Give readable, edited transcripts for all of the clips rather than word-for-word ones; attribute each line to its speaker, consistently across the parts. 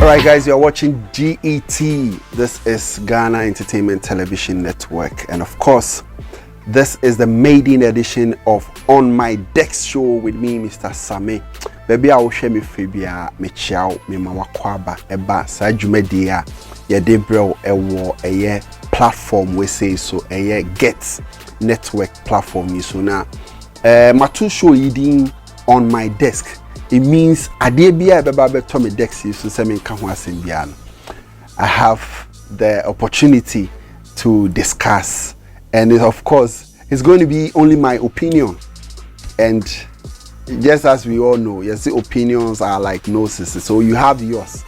Speaker 1: Alright guys, you're watching GET. This is Ghana Entertainment Television Network, and of course this is the maiden edition of On My Desk show with me, Mr. Same. Baby, I will share me Fibia, me chow, me mawakwaba, eba, sa jumedia, ya debro, a platform we say so, a Get Network platform. So now, my two show leading On My Desk. It means I have the opportunity to discuss, and of course it's going to be only my opinion, and just as we all know, yes, the opinions are like noses, so you have yours.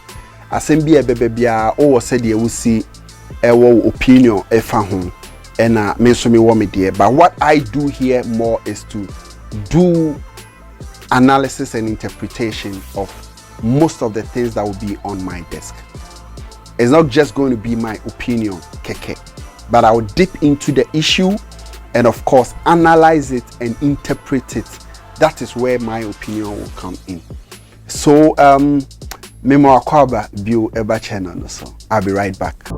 Speaker 1: Assembly or said you will see our opinion and me so me want me there, but what I do here more is to do analysis and interpretation of most of the things that will be on my desk. It's not just going to be my opinion, keke, but I will dip into the issue and of course analyze it and interpret it. That is where my opinion will come in. So Memo Akwaba Bio Eba channel, so I'll be right back.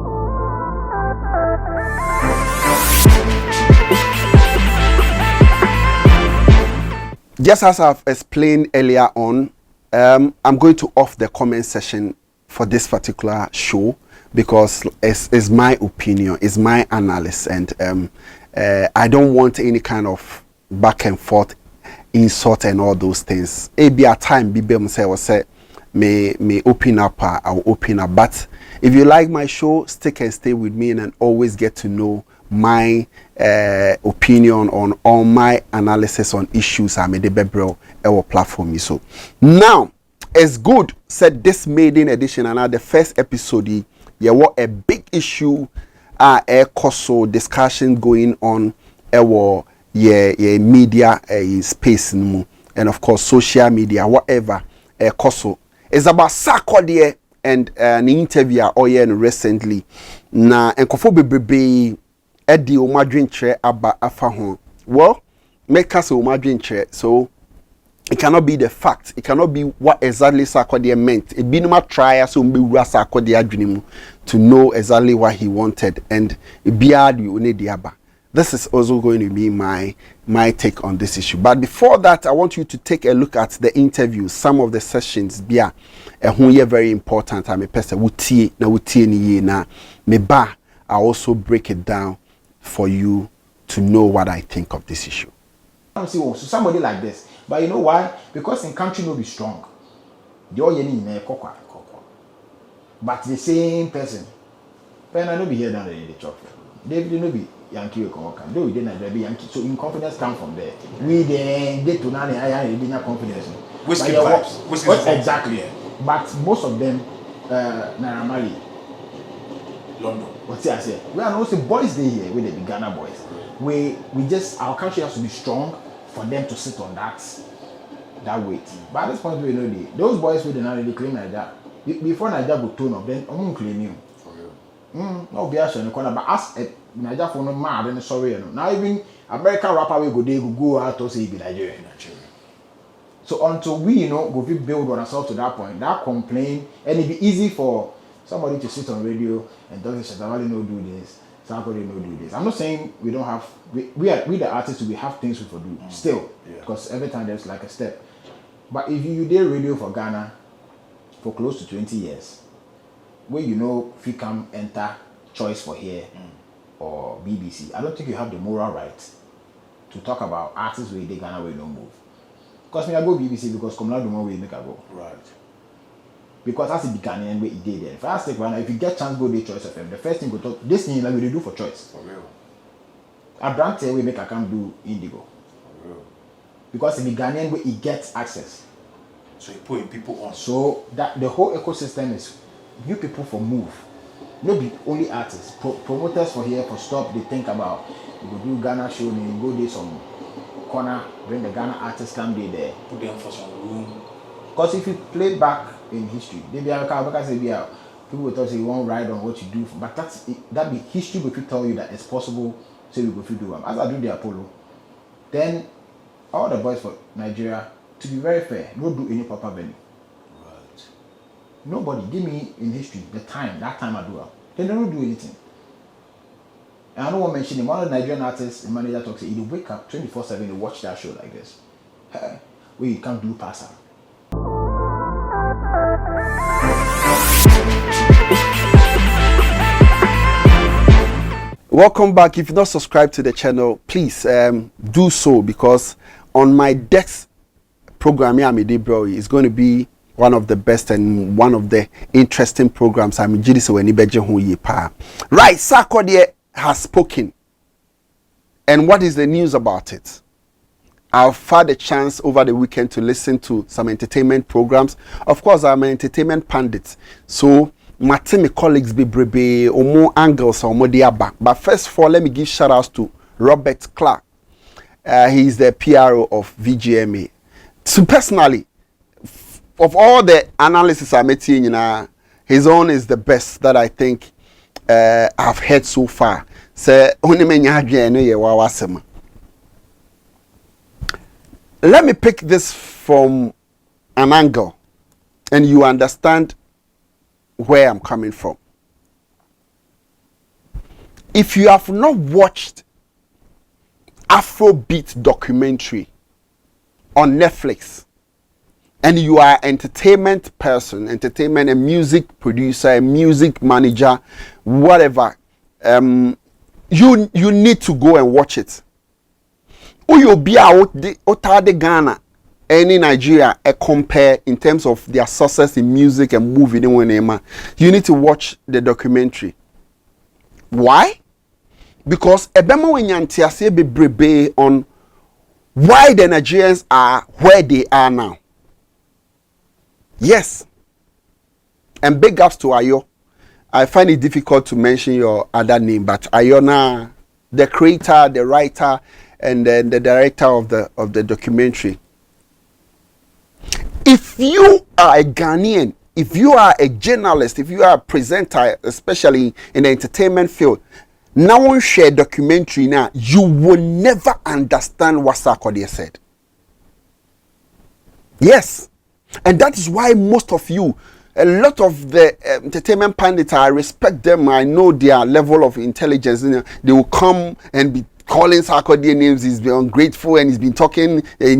Speaker 1: Just as I've explained earlier on, I'm going to off the comment section for this particular show because it's my opinion, it's my analysis, and I don't want any kind of back and forth, insult and all those things. Maybe a time say may open up, I'll open up. But if you like my show, stick and stay with me and always get to know my opinion on all my analysis on issues I made our platform. So now it's good said this maiden edition and the first episode yeah what a big issue a coso discussion going on our media space and of course social media whatever coso is about Sarkodie and an interview recently na enkofo bebrebe Eddie Omadrinche Abba Afahon. Well, make us Omadrinche, so it cannot be the fact. It cannot be what exactly Sarkodie meant. It be no try so be Sarkodie dream to know exactly what he wanted and be Abba. This is also going to be my take on this issue. But before that, I want you to take a look at the interviews, some of the sessions. Bia, very important. I'm a person wuti ni na me ba. I also break it down for you to know what I think of this issue.
Speaker 2: So somebody like this, but you know why? Because in country no be strong. The all yeni na kokwa. But the same person, when I no be here down in the church, they no be Yankee or can do it. They be Yankee. So in confidence come from there. We then get to none. I have confidence.
Speaker 3: Whiskey vibes.
Speaker 2: Exactly. But most of them, Naramali.
Speaker 3: London.
Speaker 2: What's I say? We are also boys day here with the Ghana boys. We just our country has to be strong for them to sit on that weight. But at this point we know those boys with the now claim Nigeria. Before Nigeria go turn up, then I'm claim you.
Speaker 3: For real.
Speaker 2: No be in the corner, but as Nigeria for no mad and sorry. Now even American rapper will go out to say be Nigerian. So until we go build on ourselves to that point, that complaint, and it be easy for somebody to sit on radio and talk Sarkodie no do this, Sarkodie no do this. I'm not saying we don't have we the artists we have things we could do still, because every time there's like a step. But if you did radio for Ghana for close to 20 years, where if you come enter Choice for here or BBC, I don't think you have the moral right to talk about artists where they Ghana where don't move. Because me I go BBC because Komla do more way make I go.
Speaker 3: Right.
Speaker 2: Because that's the Ghanaian way he did there. First take one, if you get chance go to Choice FM, the first thing go talk this thing like we do for Choice.
Speaker 3: For real.
Speaker 2: A brand tell we make a come do Indigo.
Speaker 3: For real.
Speaker 2: Because in the Ghanaian way he gets access.
Speaker 3: So he putting people on.
Speaker 2: So that the whole ecosystem is new people for move. Not be only artists. Promoters for here for stop they think about you go do Ghana show and you go do some corner when the Ghana artists come there.
Speaker 3: Put them for some room.
Speaker 2: Because if you play back in history, they be people will say you won't ride on what you do, but that be history will tell you that it's possible. So we go to do them. As I do the Apollo, then all the boys for Nigeria, to be very fair, don't do any proper venue.
Speaker 3: Right.
Speaker 2: Nobody. Give me in history the time, that time I do it. They don't do anything. And I don't want to mention him. One of the Nigerian artists, the manager talks, he wake up 24/7, they watch that show like this. Where you can't do pass out.
Speaker 1: Welcome back. If you're not subscribed to the channel, please do so, because on my next program here, bro, is going to be one of the best and one of the interesting programs. Right, Sarkodie has spoken. And what is the news about it? I've had a chance over the weekend to listen to some entertainment programs. Of course, I'm an entertainment pundit, so my team colleagues be brebe omo angles or back. But first of all, let me give shout outs to Robert Clark. He's the PRO of VGMA. So personally, of all the analysis I'm making, his own is the best that I think I've heard so far. So let me pick this from an angle, and you understand where I'm coming from. If you have not watched Afrobeat documentary on Netflix, and you are an entertainment person, entertainment and music producer, a music manager, whatever, you need to go and watch it. You'll be out the Ghana any Nigeria compare in terms of their success in music and movie. You need to watch the documentary. Why? Because ebema wenyantiase be brebe on why the Nigerians are where they are now. Yes. And big ups to Ayo. I find it difficult to mention your other name, but Ayona, the creator, the writer, and then the director of the documentary. If you are a Ghanaian, if you are a journalist, if you are a presenter, especially in the entertainment field, now one share documentary now, you will never understand what Sarkodie said. Yes. And that is why most of you, a lot of the entertainment pundits, I respect them. I know their level of intelligence. They will come and be calling Sarkodie names. He's been ungrateful and he's been talking you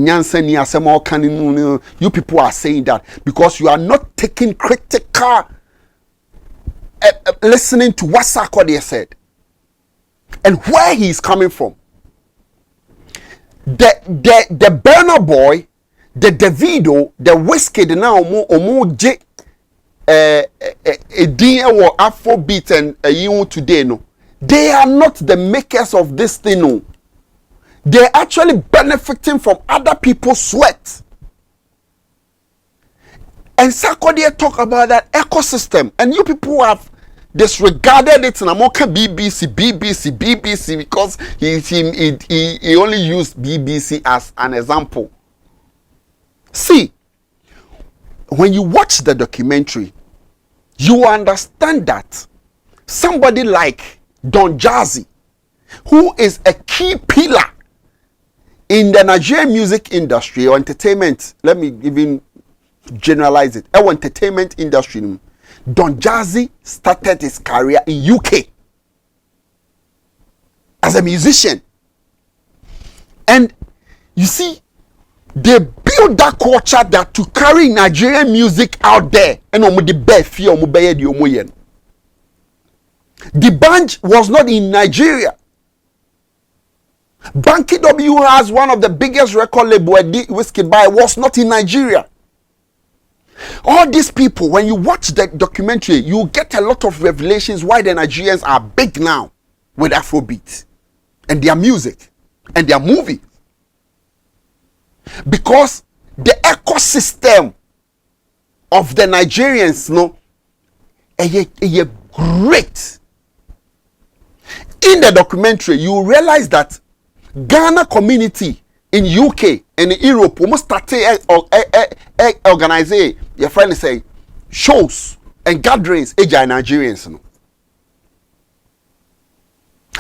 Speaker 1: people are saying that because you are not taking critical listening to what Sarkodie said and where he is coming from. The Burner Boy, the Davido, the Whiskey, the now omo J Afrobeat and you today no. They are not the makers of this thing. No. They're actually benefiting from other people's sweat. And Sarkodie talk about that ecosystem. And you people have disregarded it in America BBC because he only used BBC as an example. See, when you watch the documentary, you understand that somebody like Don Jazzy, who is a key pillar in the Nigerian music industry or entertainment, let me even generalize it, our entertainment industry, Don Jazzy started his career in UK as a musician. And you see, they build that culture that to carry Nigerian music out there and the band was not in Nigeria. Banky W has one of the biggest record label Whiskey by was not in Nigeria. All these people, when you watch the documentary, you get a lot of revelations why the Nigerians are big now with Afrobeat and their music and their movies. Because the ecosystem of the Nigerians, great. In the documentary, you realize that Ghana community in UK and in Europe almost started organizing, your friend say, shows and gatherings in Nigerians.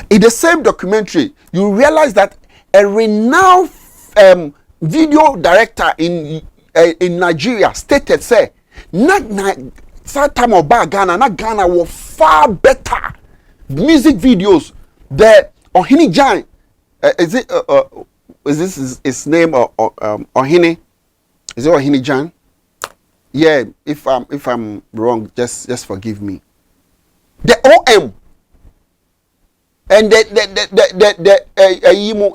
Speaker 1: In the same documentary, you realize that a renowned video director in Nigeria stated, say, that time of Ghana, na Ghana were far better music videos. The Ohini Jan, is this his name or Ohini? Is it Ohini Jan? Yeah, if I'm wrong, just forgive me. The OM and the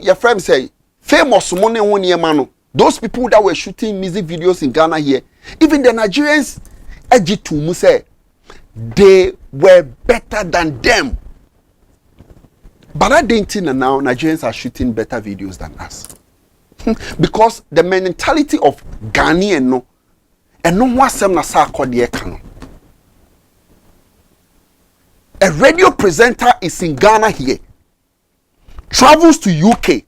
Speaker 1: your friend say famous money one year man. Those people that were shooting music videos in Ghana here, even the Nigerians, Ejitu say they were better than them. But I didn't think now Nigerians are shooting better videos than us. Because the mentality of Ghanaian no, and no one sem na Sarkodie can. A radio presenter is in Ghana here, travels to UK,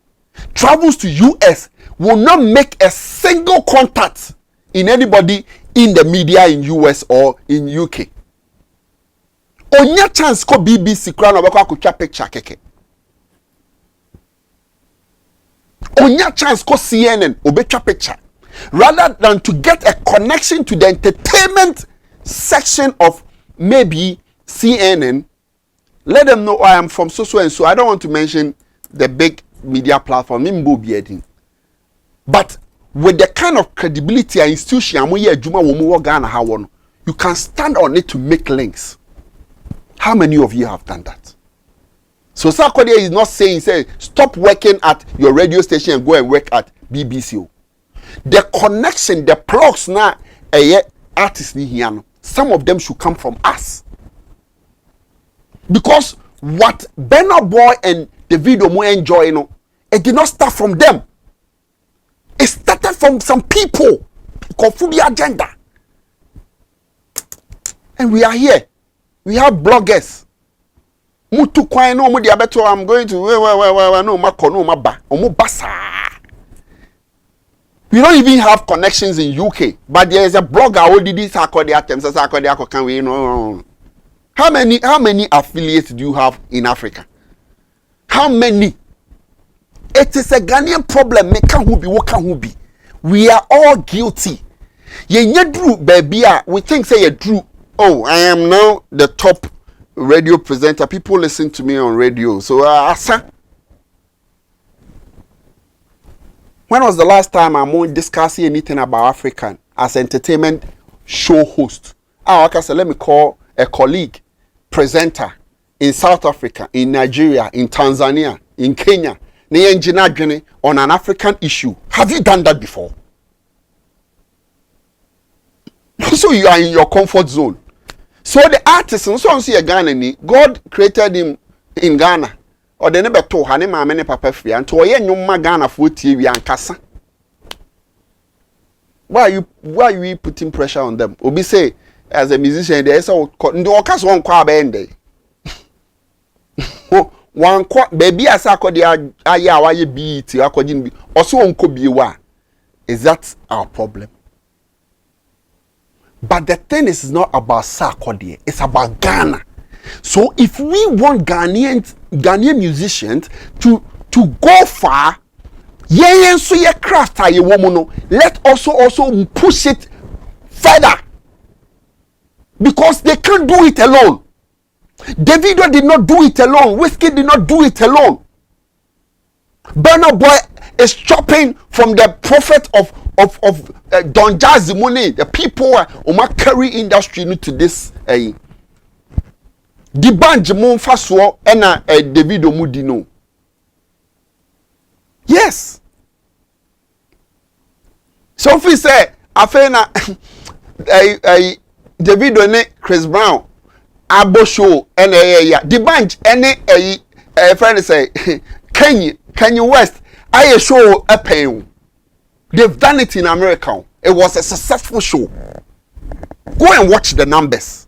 Speaker 1: travels to US, will not make a single contact in anybody in the media in US or in UK. Onya chance ko BBC crown obekwa akotwa picture keke. Onya chance ko CNN obetwa picture. Rather than to get a connection to the entertainment section of maybe CNN, let them know I am from so and so. I don't want to mention the big media platform. But with the kind of credibility and institution you can stand on it to make links. How many of you have done that? So Sarkodie is not saying, stop working at your radio station and go and work at BBC. The connection, the plugs now, artists here, some of them should come from us. Because what Burna Boy and Davido mo enjoy, it did not start from them. It started from some people. Kofubi agenda. And we are here. We have bloggers. Mutu kwai no mo dia beto I'm going to no mako no maba. Omo basa. We don't even have connections in UK, but there is a blogger who did this Sarkodie attempts. Sarkodie can we know. How many affiliates do you have in Africa? How many? It is a Ghanaian problem. We are all guilty. Drew, baby, we think say you drew. Oh, I am now the top radio presenter. People listen to me on radio. So, Asa. When was the last time I'm discussing anything about African as entertainment show host? Okay, so let me call a colleague, presenter in South Africa, in Nigeria, in Tanzania, in Kenya, on an African issue. Have you done that before? So you are in your comfort zone. So the artist, so see a Ghana, God created him in Ghana. Or they never told her name many papa free and to a young Ghana for TV and Kasa. Why are you putting pressure on them? Obi say as a musician there is all no cast one kwa bende. One kwa baby as Sarkodie aya why be it according also unko biwa. Is that our problem? But the thing is not about Sarkodie, it's about Ghana. So if we want Ghanaian musicians to go far, so your craft let also push it further. Because they can't do it alone. Davido did not do it alone. Whiskey did not do it alone. Burna Boy is chopping from the prophet of Don Jazzy money. The people who carry industry to this. The band mon faso ena Davido Mudino. Yes. So if we say afena Davido ne Chris Brown abo show ena ya the band ene friend say Kanye West I show a pain. They've done it in America. It was a successful show. Go and watch the numbers.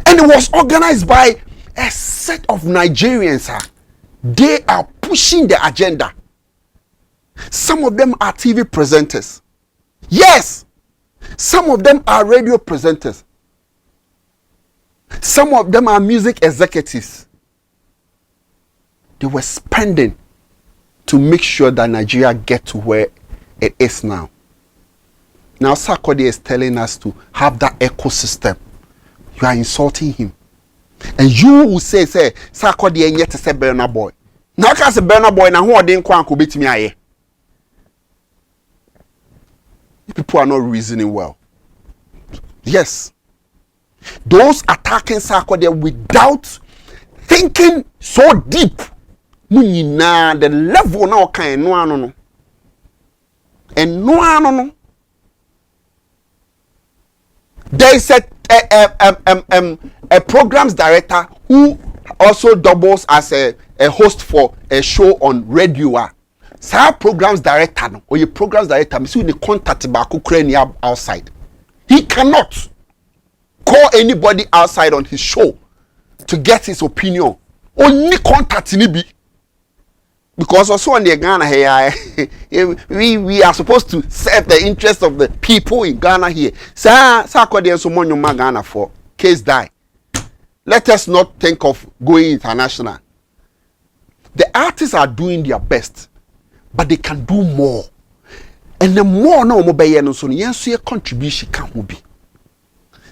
Speaker 1: And it was organized by a set of Nigerians. They are pushing the agenda. Some of them are TV presenters. Yes. Some of them are radio presenters. Some of them are music executives. They were spending to make sure that Nigeria get to where it is now. Now Sarkodie is telling us to have that ecosystem. You are insulting him. And you will say Sarkodie and yet to say Burna Boy. Now can say Burna Boy now who didn't quite beat me aye. People are not reasoning well. Yes. Those attacking Sarkodie without thinking so deep. Munina the level now can no. And no. There is a programs director who also doubles as a host for a show on radio. Sa programs director no, or your programs director, me see the contact back Ukraine outside. He cannot call anybody outside on his show to get his opinion. Only contact ni be. Because also on the Ghana here, we are supposed to serve the interest of the people in Ghana here. Sarkodie so money Ghana for case die. Let us not think of going international. The artists are doing their best, but they can do more. And the more no mobile no so yes contribution can be.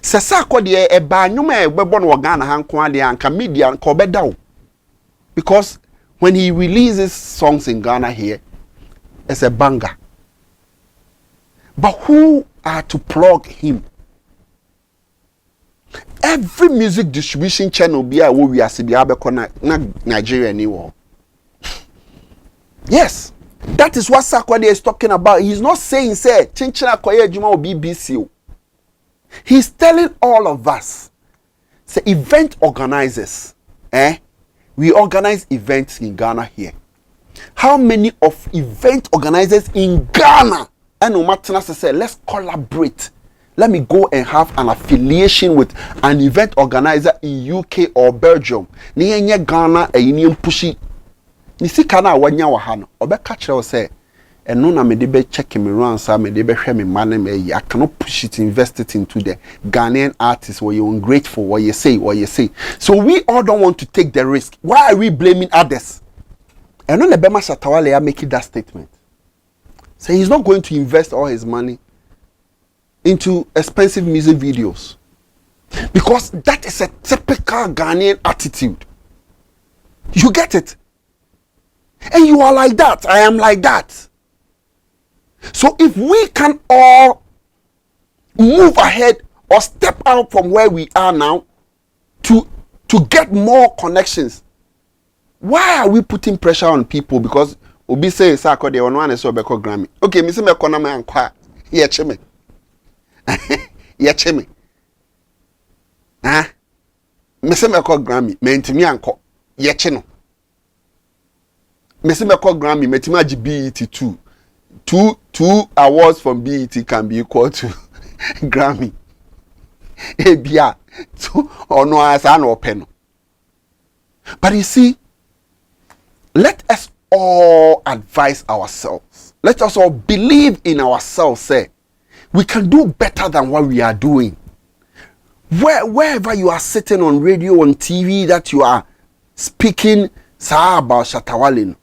Speaker 1: Sarkodie e ba nyuma e bebo no Ghana han ko ade anka media ko bedaw. Because when he releases songs in Ghana here, it's a banger. But who are to plug him? Every music distribution channel be a we are Nigeria anymore. Yes, that is what Sarkodie is talking about. He's not saying say Chinchina Koye Juma or BBC. He's telling all of us, say event organizers, we organize events in Ghana here. How many of event organizers in Ghana and no matter say let's collaborate. Let me go and have an affiliation with an event organizer in UK or Belgium. Ni enye Ghana e ni mpushi. Ni sika na wanya wa ha no. Obeka kire say eno na me de be check me run sa me de be hwe me man me I cannot push it, invest it into the Ghanaian artists where you're ungrateful, what you say. So we all don't want to take the risk. Why are we blaming others? Eno na Bema Shatawale are making that statement. Say he's not going to invest all his money into expensive music videos. Because that is a typical Ghanaian attitude. You get it? And you are like that. I am like that. So if we can all move ahead or step out from where we are now to get more connections, why are we putting pressure on people? Because Obi say Sarkodie on one so beko Grammy. Okay, me say me kona me ankwa. Ye cheme. Ye cheme. Me say me ko Grammy, me ntimi anko. Ye che no. Me say me ko Grammy, me ntimi agi BET 2. Two awards from BET can be equal to Grammy. Ebia. So ono asa na open. But you see, let us all advise ourselves. Let us all believe in ourselves. Say, we can do better than what we are doing. Wherever you are sitting on radio, on TV, that you are speaking about Shatawale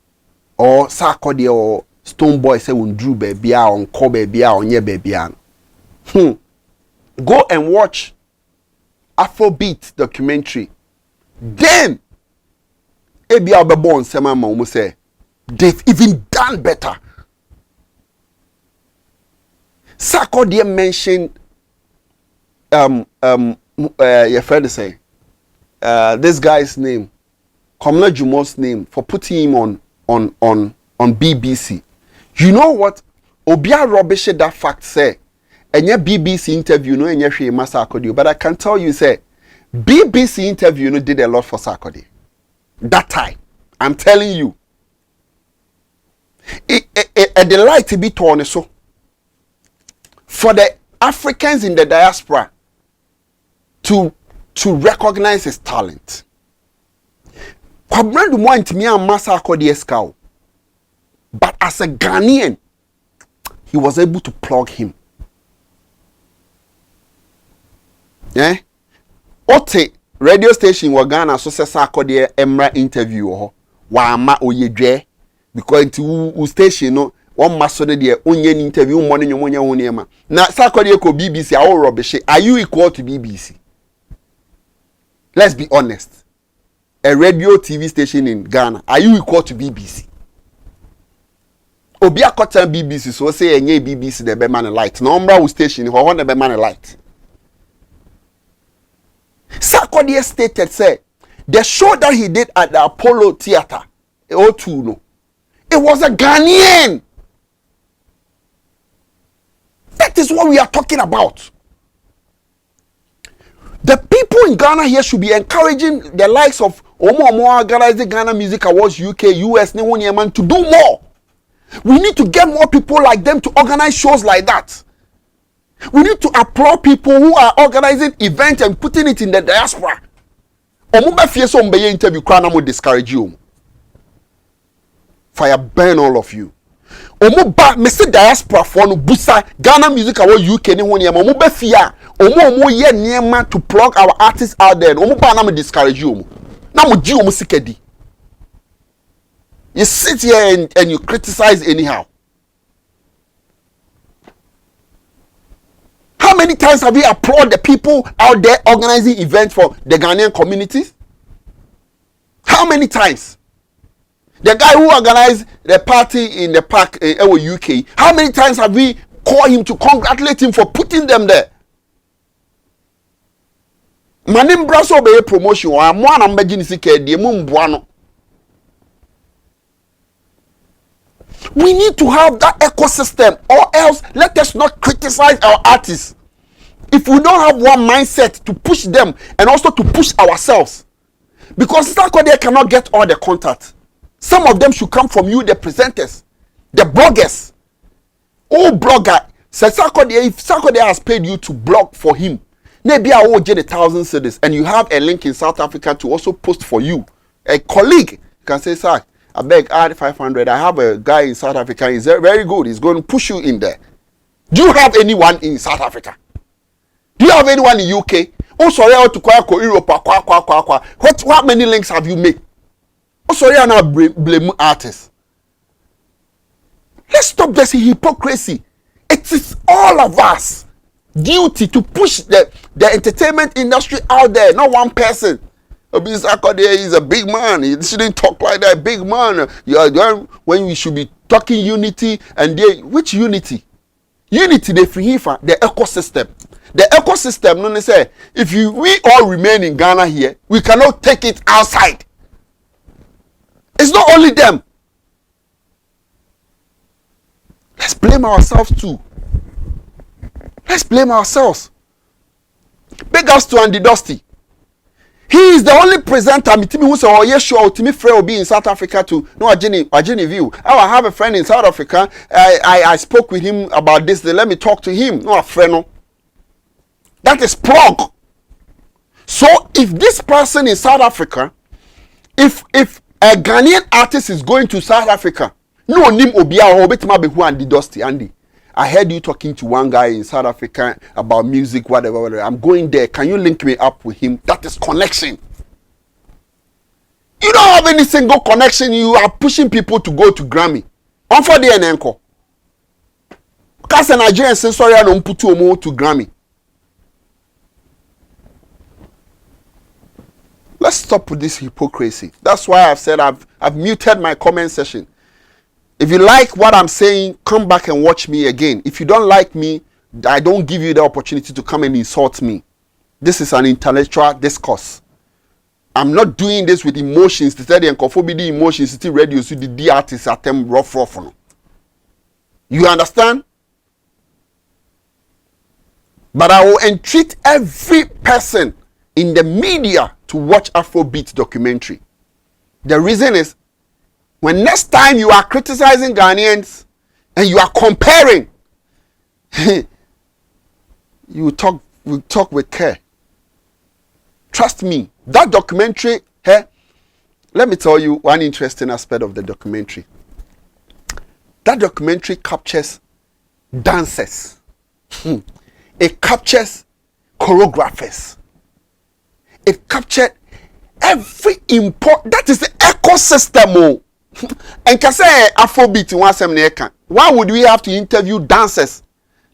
Speaker 1: or Sarkodie or Stonebwoy, say Undru baby on Ko baby on Ye baby. Go and watch Afrobeat documentary. Then Ebia Obebon Sema Mama say they've even done better. Sarkodie mentioned your friend say this guy's name, Komla Jumo's name, for putting him on BBC. You know what? Obia rubbish that fact say and your BBC interview no and your Sarkodie, but I can tell you say BBC interview no did a lot for Sarkodie. That time, I'm telling you, it delight to be torn so for the Africans in the diaspora to recognize his talent. Kwabrandu want me and Sarkodie scout, but as a Ghanaian, he was able to plug him. Yeah, Ote radio station wa Ghana so say Sarkodie emra interview ho wa ama oyedwe because into station no one masone de onye interview money nyomonya woniema na Sarkodie ko BBC a rubbish. Are you equal to BBC? Let's be honest. A radio TV station in Ghana, are you equal to BBC? Obi akota BBC so say enye BBC the be man light. No umbrella station ho ho the be man light. Sarkodie stated say the show that he did at the Apollo Theater, O2 no, it was a Ghanaian. That is what we are talking about. The people in Ghana here should be encouraging the likes of Omo Ghana Music Awards, UK, US, to do more. We need to get more people like them to organize shows like that. We need to applaud people who are organizing events and putting it in the diaspora. Omo be fie so mbeye interview kra na mo discourage you. Fire burn all of you. Omo ba Mr. Diaspora for no busa Ghana Music Award UK ni won omo be fie a omo ye niema to plug our artists out there. Omo ba na mo discourage you. Na mo ji omo sikedi. You sit here and you criticize anyhow. How many times have we applauded the people out there organizing events for the Ghanaian communities? How many times? The guy who organized the party in the park in UK, how many times have we called him to congratulate him for putting them there? Manim braso be promotion wa mo na mbagini sike die mu mboano. We need to have that ecosystem, or else let us not criticize our artists. If we don't have one mindset to push them and also to push ourselves, because Sarkodie cannot get all the contact. Some of them should come from you, the presenters, the bloggers. Oh, blogger, says Sarkodie, if Sarkodie has paid you to blog for him, maybe I will get 1,000 cedis, and you have a link in South Africa to also post for you. A colleague can say, sir, I beg, add 500. I have a guy in South Africa. He's very good. He's going to push you in there. Do you have anyone in South Africa? Do you have anyone in UK? Oh, sorry, I want to call Europe. What many links have you made? Oh, sorry, I now blame artists. Let's stop this hypocrisy. It is all of us duty to push the entertainment industry out there, not one person. Sarkodie is a big man. He shouldn't talk like that. Big man. When we should be talking unity, and which unity? Unity the FIFA, the ecosystem. The ecosystem, no say, if we all remain in Ghana here, we cannot take it outside. It's not only them. Let's blame ourselves too. Let's blame ourselves. Big ups to Andy Dusty. He is the only presenter who said, oh yes, sure, Timmy Frey will be in South Africa to no Ajini view. I have a friend in South Africa. I spoke with him about this. Let me talk to him. No, a friend. No. That is plug. So if this person in South Africa, if a Ghanaian artist is going to South Africa, no nim obia or betima behu Andy Dusty Andy. I heard you talking to one guy in South Africa about music, whatever. I'm going there. Can you link me up with him? That is connection. You don't have any single connection. You are pushing people to go to Grammy. On for the encore. Because a Nigerian says, sorry, I don't put you more to Grammy. Let's stop with this hypocrisy. That's why I've said I've muted my comment section. If you like what I'm saying, come back and watch me again. If you don't like me, I don't give you the opportunity to come and insult me. This is an intellectual discourse. I'm not doing this with emotions. To tell the encophobia emotions, still radio, so the artists at them rough. You understand? But I will entreat every person in the media to watch Afrobeat documentary. The reason is, when next time you are criticizing Ghanaians and you are comparing, you talk with care. Trust me, that documentary, let me tell you one interesting aspect of the documentary. That documentary captures dancers. It captures choreographers. It captured every important, that is the ecosystem. And can say Afrobeat in one seminar. Why would we have to interview dancers?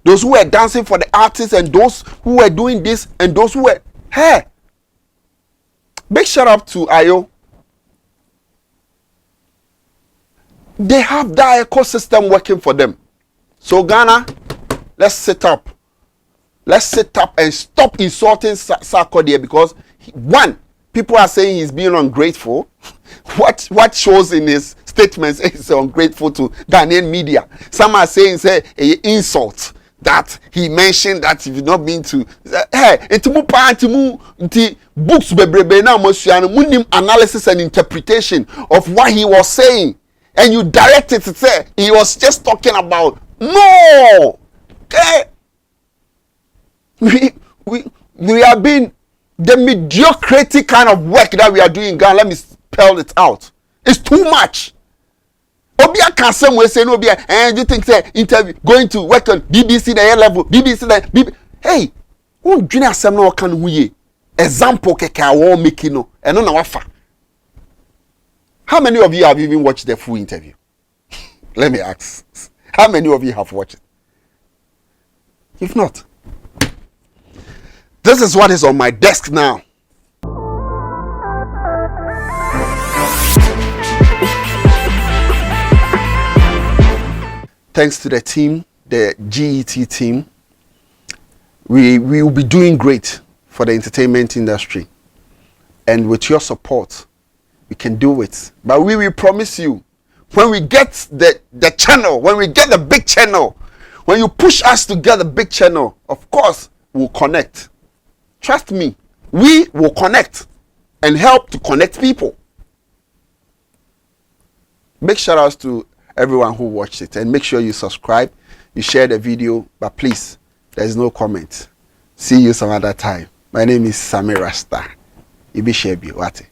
Speaker 1: Those who were dancing for the artists and those who were doing this and those who were. Hey! Big shout out to Ayo. They have that ecosystem working for them. So Ghana, let's sit up. Let's sit up and stop insulting Sarkodie because one, people are saying he's being ungrateful. What shows in his statements is ungrateful to Ghanaian media. Some are saying say a insult that he mentioned that if you've not been to hey itimu books bebrebe na mosuano munim analysis and interpretation of what he was saying and you direct it to say he was just talking about no okay we are being the mediocrity kind of work that we are doing in Ghana. Let me spell it out. It's too much. Obia can say we say no Obia and you think say interview going to work on BBC the air level BBC the hey who junior asem no kan hu ye example keke awo making no eno na wafa. How many of you have even watched the full interview? Let me ask. How many of you have watched it? If not, this is what is on my desk now. Thanks to the team, the GET team, we will be doing great for the entertainment industry. And with your support, we can do it. But we will promise you, when we get the channel, when we get the big channel, when you push us to get the big channel, of course, we'll connect. Trust me, we will connect and help to connect people. Big shout outs to everyone who watched it and make sure you subscribe, you share the video, but please, there's no comment. See you some other time. My name is Samir Rasta. Ibi Shebi, Wate.